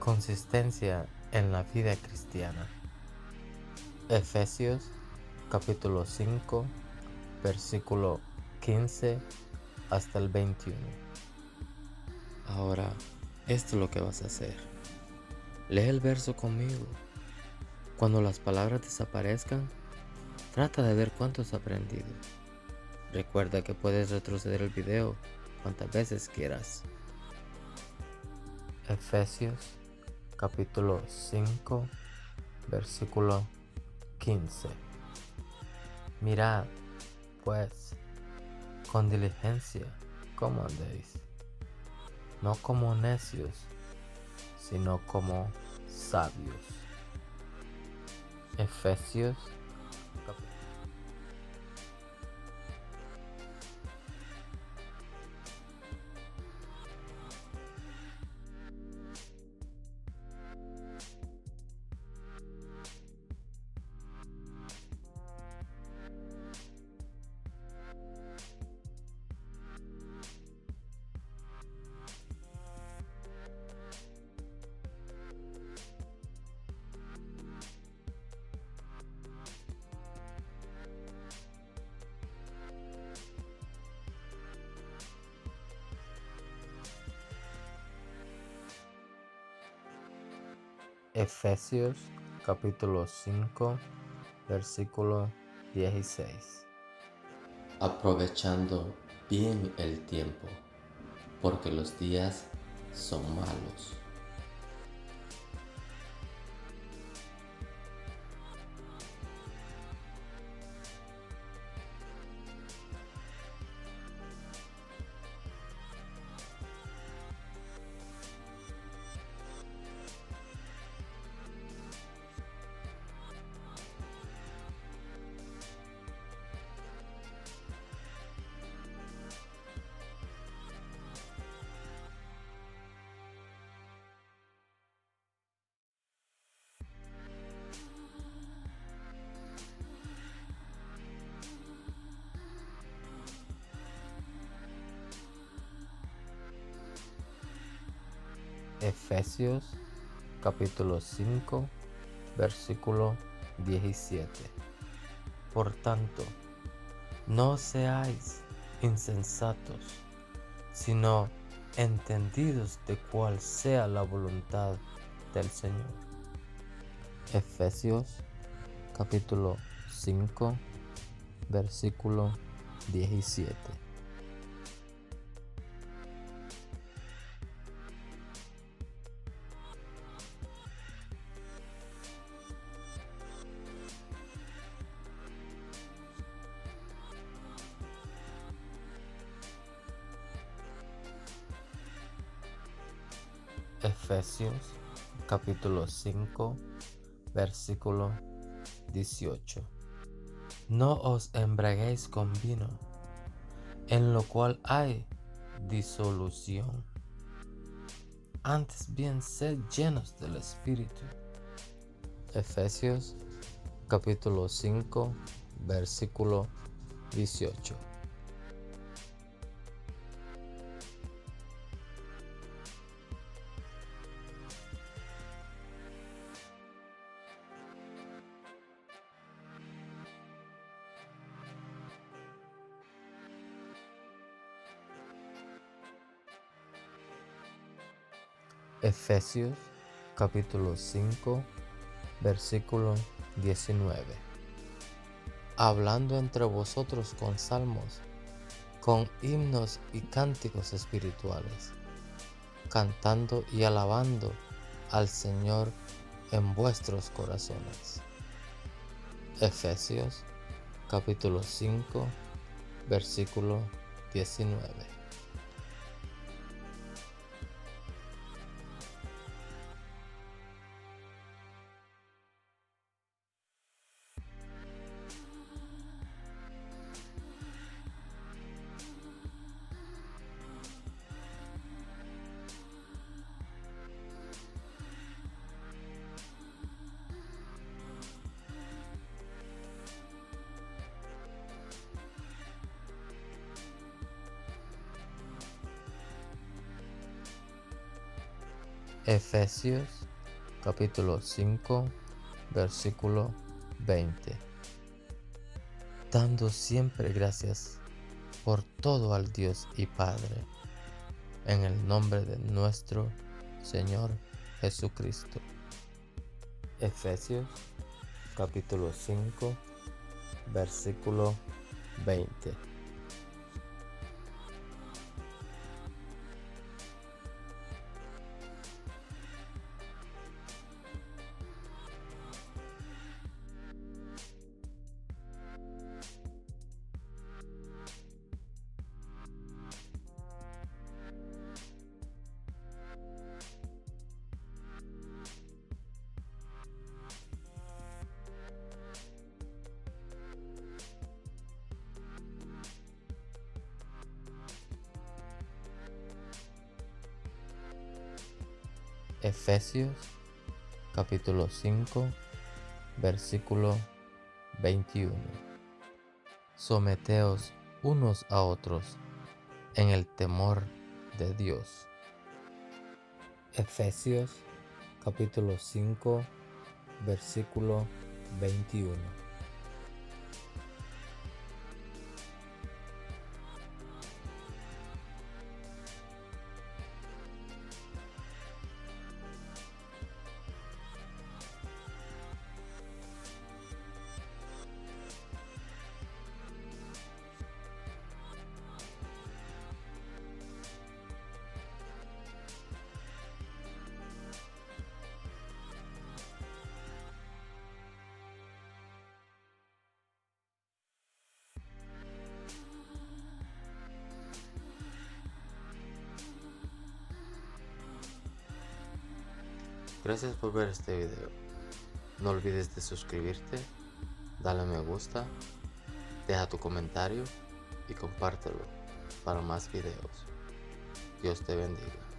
Consistencia en la vida cristiana. Efesios capítulo 5, versículo 15 hasta el 21. Ahora, esto es lo que vas a hacer. Lee el verso conmigo. Cuando las palabras desaparezcan, trata de ver cuánto has aprendido. Recuerda que puedes retroceder el video cuantas veces quieras. Efesios capítulo 5, versículo 15. Mirad, pues, con diligencia cómo andéis, no como necios, sino como sabios. Efesios Efesios capítulo 5, versículo 16. Aprovechando bien el tiempo, porque los días son malos. Efesios capítulo 5, versículo 17. Por tanto, no seáis insensatos, sino entendidos de cuál sea la voluntad del Señor. Efesios capítulo 5, versículo 17. Efesios capítulo 5, versículo 18. No os embriaguéis con vino, en lo cual hay disolución. Antes bien, sed llenos del Espíritu. Efesios capítulo 5, versículo 18. Efesios capítulo 5, versículo 19. Hablando entre vosotros con salmos, con himnos y cánticos espirituales, cantando y alabando al Señor en vuestros corazones. Efesios capítulo 5, versículo 19. Efesios capítulo 5, versículo 20. Dando siempre gracias por todo al Dios y Padre, en el nombre de nuestro Señor Jesucristo. Efesios capítulo 5, versículo 20. Efesios capítulo 5, versículo 21. Someteos unos a otros en el temor de Dios. Efesios capítulo 5, versículo 21. Gracias por ver este video. No olvides de suscribirte, dale me gusta, deja tu comentario y compártelo para más videos. Dios te bendiga.